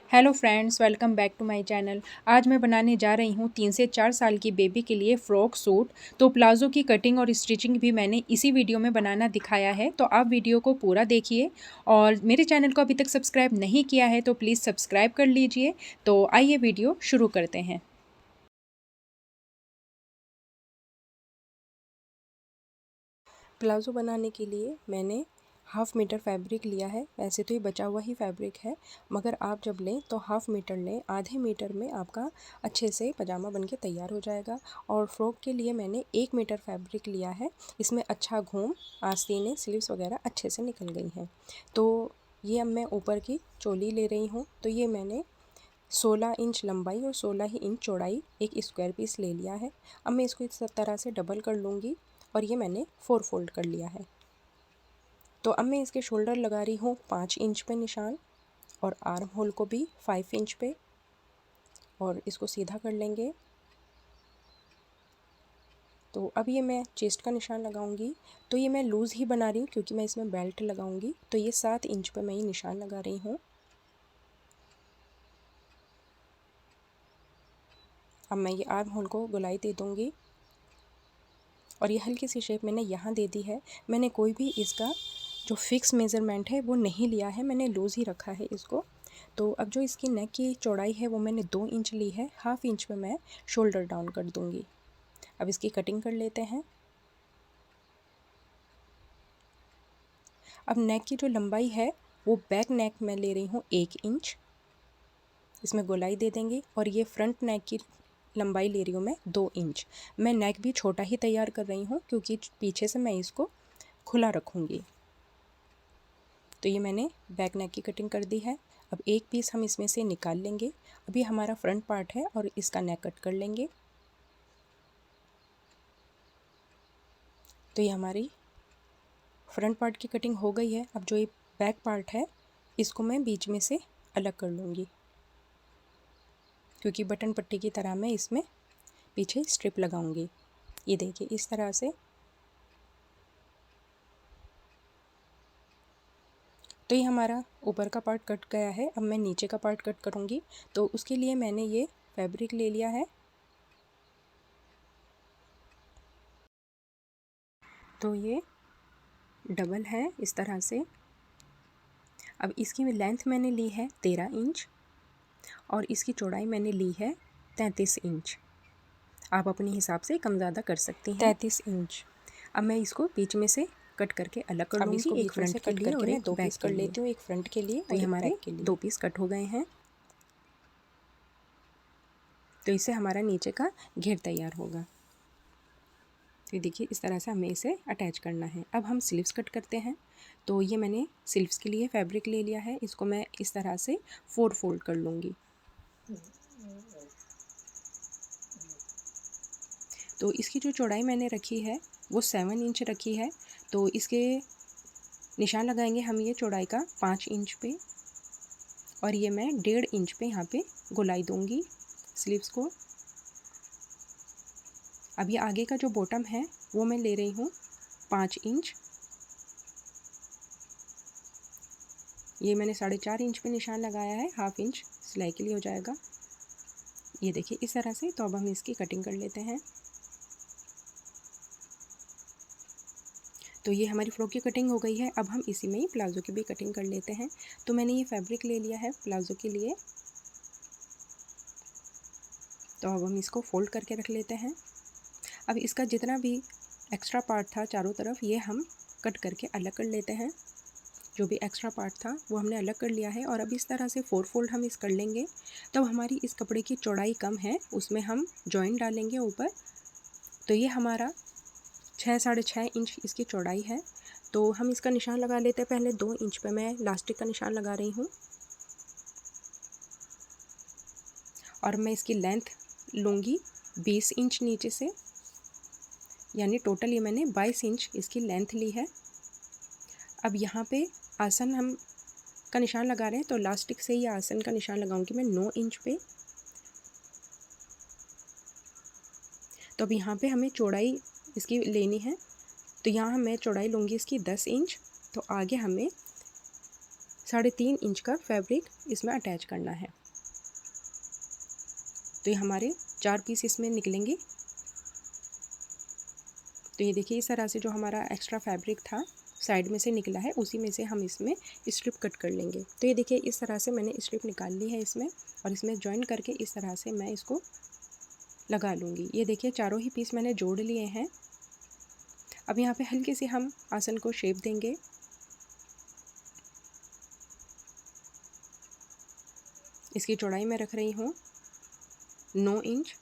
Hello friends, welcome back to my channel. आज मैं बनाने जा रही हूँ 3 से 4 साल की बेबी के लिए फ़्रॉक सूट। तो प्लाज़ो की कटिंग और स्टिचिंग भी मैंने इसी वीडियो में बनाना दिखाया है, तो आप वीडियो को पूरा देखिए। और मेरे चैनल को अभी तक सब्सक्राइब नहीं किया है तो प्लीज़ सब्सक्राइब कर लीजिए। तो आइए वीडियो शुरू करते हैं। प्लाज़ो बनाने के लिए मैंने हाफ़ मीटर फैब्रिक लिया है। वैसे तो ये बचा हुआ ही फैब्रिक है, मगर आप जब लें तो हाफ़ मीटर लें। आधे मीटर में आपका अच्छे से पजामा बन के तैयार हो जाएगा। और फ्रॉक के लिए मैंने 1 मीटर फैब्रिक लिया है। इसमें अच्छा घूम, आस्तीनें, स्लीव्स वगैरह अच्छे से निकल गई हैं। तो ये अब मैं ऊपर की चोली ले रही हूँ। तो ये मैंने 16 इंच लंबाई और 16 ही इंच चौड़ाई एक स्क्वायर पीस ले लिया है। अब मैं इसको इस तरह से डबल कर लूँगी और ये मैंने 4 फोल्ड कर लिया है। तो अब मैं इसके शोल्डर लगा रही हूँ 5 इंच पे निशान, और आर्म होल को भी 5 इंच पे, और इसको सीधा कर लेंगे। तो अब ये मैं चेस्ट का निशान लगाऊंगी। तो ये मैं लूज़ ही बना रही हूँ क्योंकि मैं इसमें बेल्ट लगाऊंगी। तो ये 7 इंच पे मैं ये निशान लगा रही हूँ। अब मैं ये आर्म होल को गोलाई दे दूँगी और ये हल्की सी शेप मैंने यहाँ दे दी है। मैंने कोई भी इसका जो फिक्स मेज़रमेंट है वो नहीं लिया है, मैंने लूज़ ही रखा है इसको। तो अब जो इसकी नेक की चौड़ाई है वो मैंने 2 इंच ली है। हाफ़ इंच पे मैं शोल्डर डाउन कर दूँगी। अब इसकी कटिंग कर लेते हैं। अब नेक की जो लंबाई है वो बैक नेक में ले रही हूँ 1 इंच, इसमें गोलाई दे देंगे। और ये फ्रंट नेक की लंबाई ले रही हूँ मैं 2 इंच। मैं नेक भी छोटा ही तैयार कर रही हूँ क्योंकि पीछे से मैं इसको खुला रखूँगी। तो ये मैंने बैक नेक की कटिंग कर दी है। अब एक पीस हम इसमें से निकाल लेंगे। अभी हमारा फ्रंट पार्ट है और इसका नेक कट कर लेंगे। तो ये हमारी फ्रंट पार्ट की कटिंग हो गई है। अब जो ये बैक पार्ट है इसको मैं बीच में से अलग कर लूँगी क्योंकि बटन पट्टी की तरह मैं इसमें पीछे स्ट्रिप लगाऊंगी। ये देखिए इस तरह से। तो ये हमारा ऊपर का पार्ट कट गया है। अब मैं नीचे का पार्ट कट करूँगी। तो उसके लिए मैंने ये फैब्रिक ले लिया है। तो ये डबल है इस तरह से। अब इसकी लेंथ मैंने ली है 13 इंच और इसकी चौड़ाई मैंने ली है 33 इंच। आप अपने हिसाब से कम ज़्यादा कर सकती हैं। 33 इंच। अब मैं इसको बीच में से कट करके अलग कर लूँगी। इसको एक फ्रंट के लिए और एक दो पीस कर लेती हूँ, एक फ्रंट के लिए और हमारे 2 पीस कट हो गए हैं। तो इससे हमारा नीचे का घेर तैयार होगा। तो देखिए इस तरह से हमें इसे अटैच करना है। अब हम स्लीव्स कट करते हैं। तो ये मैंने स्लीव्स के लिए फैब्रिक ले लिया है। इसको मैं इस तरह से 4 फोल्ड कर लूँगी। तो इसकी जो चौड़ाई मैंने रखी है वो 7 इंच रखी है। तो इसके निशान लगाएंगे हम ये चौड़ाई का 5 इंच पे, और ये मैं 1.5 इंच पे यहाँ पे गोलाई दूँगी स्लीव्स को। अब ये आगे का जो बॉटम है वो मैं ले रही हूँ 5 इंच। ये मैंने 4.5 इंच पे निशान लगाया है, हाफ इंच सिलाई के लिए हो जाएगा। ये देखिए इस तरह से। तो अब हम इसकी कटिंग कर लेते हैं। तो ये हमारी फ्रॉक की कटिंग हो गई है। अब हम इसी में ही प्लाज़ो की भी कटिंग कर लेते हैं। तो मैंने ये फैब्रिक ले लिया है प्लाज़ो के लिए। तो अब हम इसको फोल्ड करके रख लेते हैं। अब इसका जितना भी एक्स्ट्रा पार्ट था चारों तरफ, ये हम कट करके अलग कर लेते हैं। जो भी एक्स्ट्रा पार्ट था वो हमने अलग कर लिया है। और अब इस तरह से 4 फोल्ड हम इस कर लेंगे। तब हमारी इस कपड़े की चौड़ाई कम है, उसमें हम जॉइन डालेंगे ऊपर। तो ये हमारा 6-6.5 इंच इसकी चौड़ाई है। तो हम इसका निशान लगा लेते हैं। पहले 2 इंच पे मैं लास्टिक का निशान लगा रही हूँ और मैं इसकी लेंथ लूँगी 20 इंच नीचे से, यानी टोटल ये मैंने 22 इंच इसकी लेंथ ली है। अब यहाँ पे आसन हम का निशान लगा रहे हैं, तो लास्टिक से ही आसन का निशान लगाऊंगी मैं 9 इंच पे। तो अब यहाँ पे हमें चौड़ाई इसकी लेनी है। तो यहाँ मैं चौड़ाई लूँगी इसकी 10 इंच। तो आगे हमें 3.5 इंच का फैब्रिक इसमें अटैच करना है। तो ये हमारे 4 पीस इसमें निकलेंगे। तो ये देखिए इस तरह से जो हमारा एक्स्ट्रा फैब्रिक था साइड में से निकला है, उसी में से हम इसमें स्ट्रिप कट कर लेंगे। तो ये देखिए इस तरह से मैंने स्ट्रिप निकाल ली है इसमें, और इसमें जॉइन करके इस तरह से मैं इसको लगा लूँगी। ये देखिए चारों ही पीस मैंने जोड़ लिए हैं। अब यहाँ पे हल्के से हम आसन को शेप देंगे। इसकी चौड़ाई मैं रख रही हूँ 9 इंच,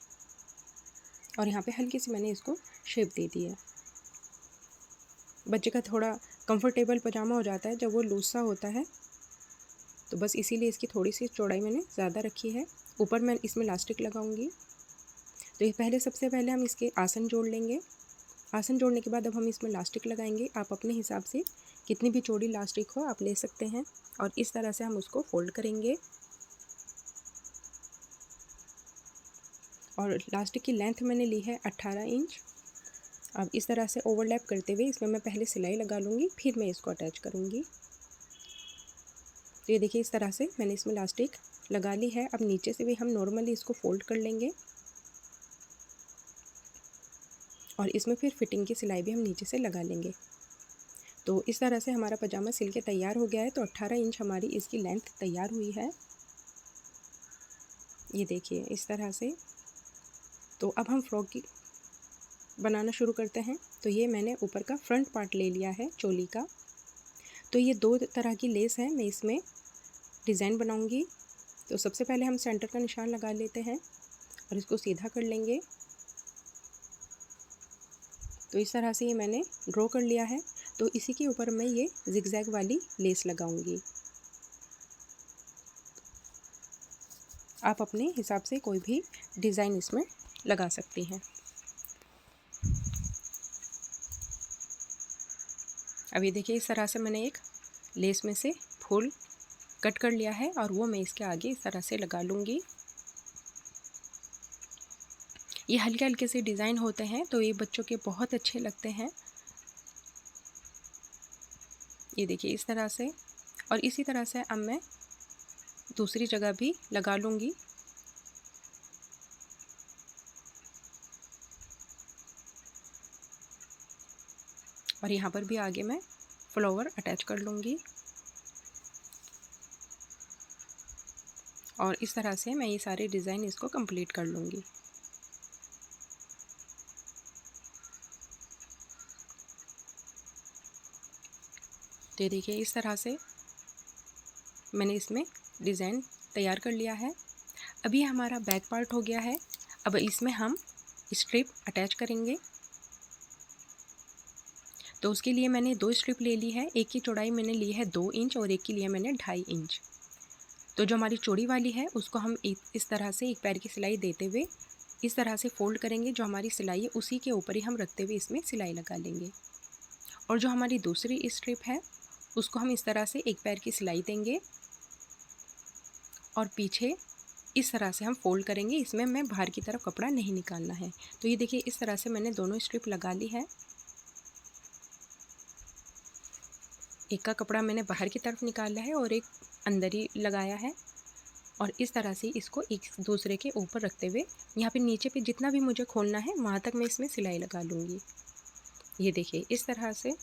और यहाँ पे हल्की सी मैंने इसको शेप दे दी है। बच्चे का थोड़ा कंफर्टेबल पजामा हो जाता है जब वो लूज सा होता है, तो बस इसीलिए इसकी थोड़ी सी चौड़ाई मैंने ज़्यादा रखी है। ऊपर मैं इसमें इलास्टिक लगाऊंगी। तो ये सबसे पहले हम इसके आसन जोड़ लेंगे। आसन जोड़ने के बाद अब हम इसमें इलास्टिक लगाएंगे। आप अपने हिसाब से कितनी भी चौड़ी इलास्टिक हो आप ले सकते हैं, और इस तरह से हम उसको फोल्ड करेंगे। और इलास्टिक की लेंथ मैंने ली है 18 इंच। अब इस तरह से ओवरलैप करते हुए इसमें मैं पहले सिलाई लगा लूँगी, फिर मैं इसको अटैच करूँगी। तो ये देखिए इस तरह से मैंने इसमें इलास्टिक लगा ली है। अब नीचे से भी हम नॉर्मली इसको फोल्ड कर लेंगे, और इसमें फिर फिटिंग की सिलाई भी हम नीचे से लगा लेंगे। तो इस तरह से हमारा पजामा सिल के तैयार हो गया है। तो 18 इंच हमारी इसकी लेंथ तैयार हुई है। ये देखिए इस तरह से। तो अब हम फ्रॉक की बनाना शुरू करते हैं। तो ये मैंने ऊपर का फ्रंट पार्ट ले लिया है चोली का। तो ये 2 तरह की लेस है, मैं इसमें डिज़ाइन बनाऊंगी। तो सबसे पहले हम सेंटर का निशान लगा लेते हैं और इसको सीधा कर लेंगे। तो इस तरह से ये मैंने ड्रॉ कर लिया है। तो इसी के ऊपर मैं ये जिगजैग वाली लेस लगाऊंगी। आप अपने हिसाब से कोई भी डिज़ाइन इसमें लगा सकती हैं। अब ये देखिए इस तरह से मैंने एक लेस में से फूल कट कर लिया है, और वो मैं इसके आगे इस तरह से लगा लूँगी। ये हल्के हल्के से डिज़ाइन होते हैं, तो ये बच्चों के बहुत अच्छे लगते हैं। ये देखिए इस तरह से, और इसी तरह से अब मैं दूसरी जगह भी लगा लूँगी। और यहाँ पर भी आगे मैं फ्लावर अटैच कर लूँगी, और इस तरह से मैं ये सारे डिज़ाइन इसको कंप्लीट कर लूँगी। तो ये देखिए इस तरह से मैंने इसमें डिज़ाइन तैयार कर लिया है। अभी हमारा बैक पार्ट हो गया है। अब इसमें हम स्ट्रिप अटैच करेंगे। तो उसके लिए मैंने 2 स्ट्रिप ले ली है। एक की चौड़ाई मैंने ली है 2 इंच, और एक की लिया मैंने 2.5 इंच। तो जो हमारी चौड़ी वाली है उसको हम इस तरह से एक पैर की सिलाई देते हुए इस तरह से फोल्ड करेंगे। जो हमारी सिलाई है उसी के ऊपर ही हम रखते हुए इसमें सिलाई लगा लेंगे। और जो हमारी दूसरी स्ट्रिप है उसको हम इस तरह से एक पैर की सिलाई देंगे, और पीछे इस तरह से हम फोल्ड करेंगे। इसमें मैं बाहर की तरफ कपड़ा नहीं निकालना है। तो ये देखिए इस तरह से मैंने दोनों स्ट्रिप लगा ली है। एक का कपड़ा मैंने बाहर की तरफ निकाला है और एक अंदर ही लगाया है, और इस तरह से इसको एक दूसरे के ऊपर रखते हुए यहाँ पे नीचे पे जितना भी मुझे खोलना है वहाँ तक मैं इसमें सिलाई लगा लूँगी। ये देखिए इस तरह से।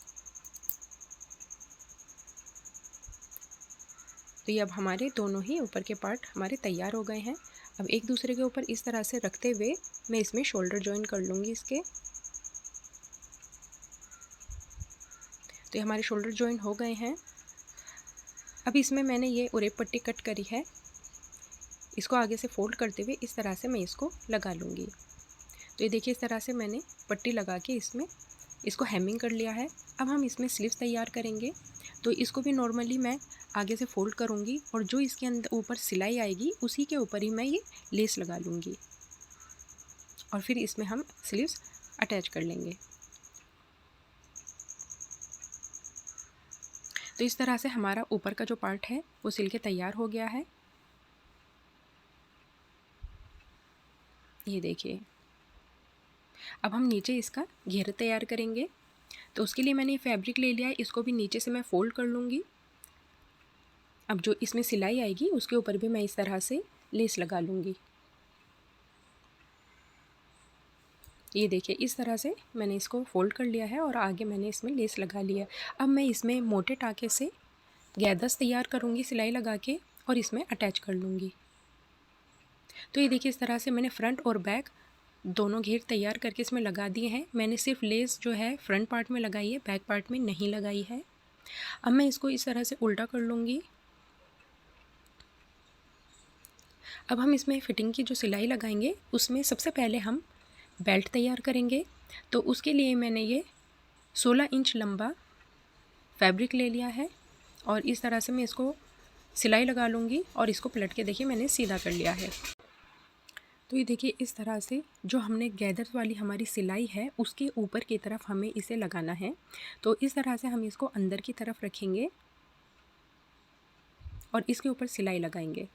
तो ये अब हमारे दोनों ही ऊपर के पार्ट हमारे तैयार हो गए हैं। अब एक दूसरे के ऊपर इस तरह से रखते हुए मैं इसमें शोल्डर जॉइन कर लूँगी इसके। तो ये हमारे शोल्डर जॉइन हो गए हैं। अब इसमें मैंने ये उरेप पट्टी कट करी है, इसको आगे से फोल्ड करते हुए इस तरह से मैं इसको लगा लूँगी। तो ये देखिए इस तरह से मैंने पट्टी लगा के इसमें इसको हेमिंग कर लिया है। अब हम इसमें स्लीव्स तैयार करेंगे। तो इसको भी नॉर्मली मैं आगे से फोल्ड करूँगी, और जो इसके अंदर ऊपर सिलाई आएगी उसी के ऊपर ही मैं ये लेस लगा लूँगी, और फिर इसमें हम स्लीव्स अटैच कर लेंगे। तो इस तरह से हमारा ऊपर का जो पार्ट है वो सिल के तैयार हो गया है। ये देखिए अब हम नीचे इसका घेरा तैयार करेंगे। तो उसके लिए मैंने फैब्रिक ले लिया है, इसको भी नीचे से मैं फोल्ड कर लूँगी। अब जो इसमें सिलाई आएगी उसके ऊपर भी मैं इस तरह से लेस लगा लूँगी। ये देखिए इस तरह से मैंने इसको फ़ोल्ड कर लिया है और आगे मैंने इसमें लेस लगा लिया। अब मैं इसमें मोटे टाँके से गैदर्स तैयार करूँगी सिलाई लगा के और इसमें अटैच कर लूँगी। तो ये देखिए इस तरह से मैंने फ्रंट और बैक दोनों घेर तैयार करके इसमें लगा दिए हैं। मैंने सिर्फ लेस जो है फ्रंट पार्ट में लगाई है, बैक पार्ट में नहीं लगाई है। अब मैं इसको इस तरह से उल्टा कर लूँगी। अब हम इसमें फ़िटिंग की जो सिलाई लगाएंगे उसमें सबसे पहले हम बेल्ट तैयार करेंगे। तो उसके लिए मैंने ये 16 इंच लंबा फैब्रिक ले लिया है और इस तरह से मैं इसको सिलाई लगा लूँगी और इसको पलट के देखिए मैंने सीधा कर लिया है। तो ये देखिए इस तरह से जो हमने गैदर वाली हमारी सिलाई है उसके ऊपर की तरफ हमें इसे लगाना है। तो इस तरह से हम इसको अंदर की तरफ रखेंगे और इसके ऊपर सिलाई लगाएंगे।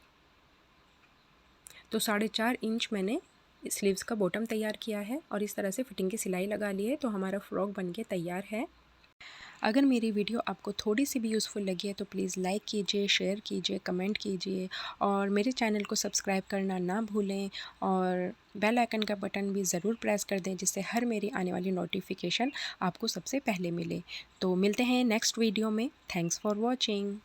तो 4.5 इंच मैंने स्लीव्स का बॉटम तैयार किया है और इस तरह से फिटिंग की सिलाई लगा ली है। तो हमारा फ्रॉक बनके तैयार है। अगर मेरी वीडियो आपको थोड़ी सी भी यूज़फुल लगी है तो प्लीज़ लाइक कीजिए, शेयर कीजिए, कमेंट कीजिए और मेरे चैनल को सब्सक्राइब करना ना भूलें और बेल आइकन का बटन भी ज़रूर प्रेस कर दें जिससे हर मेरी आने वाली नोटिफिकेशन आपको सबसे पहले मिले। तो मिलते हैं नेक्स्ट वीडियो में। Thanks for watching.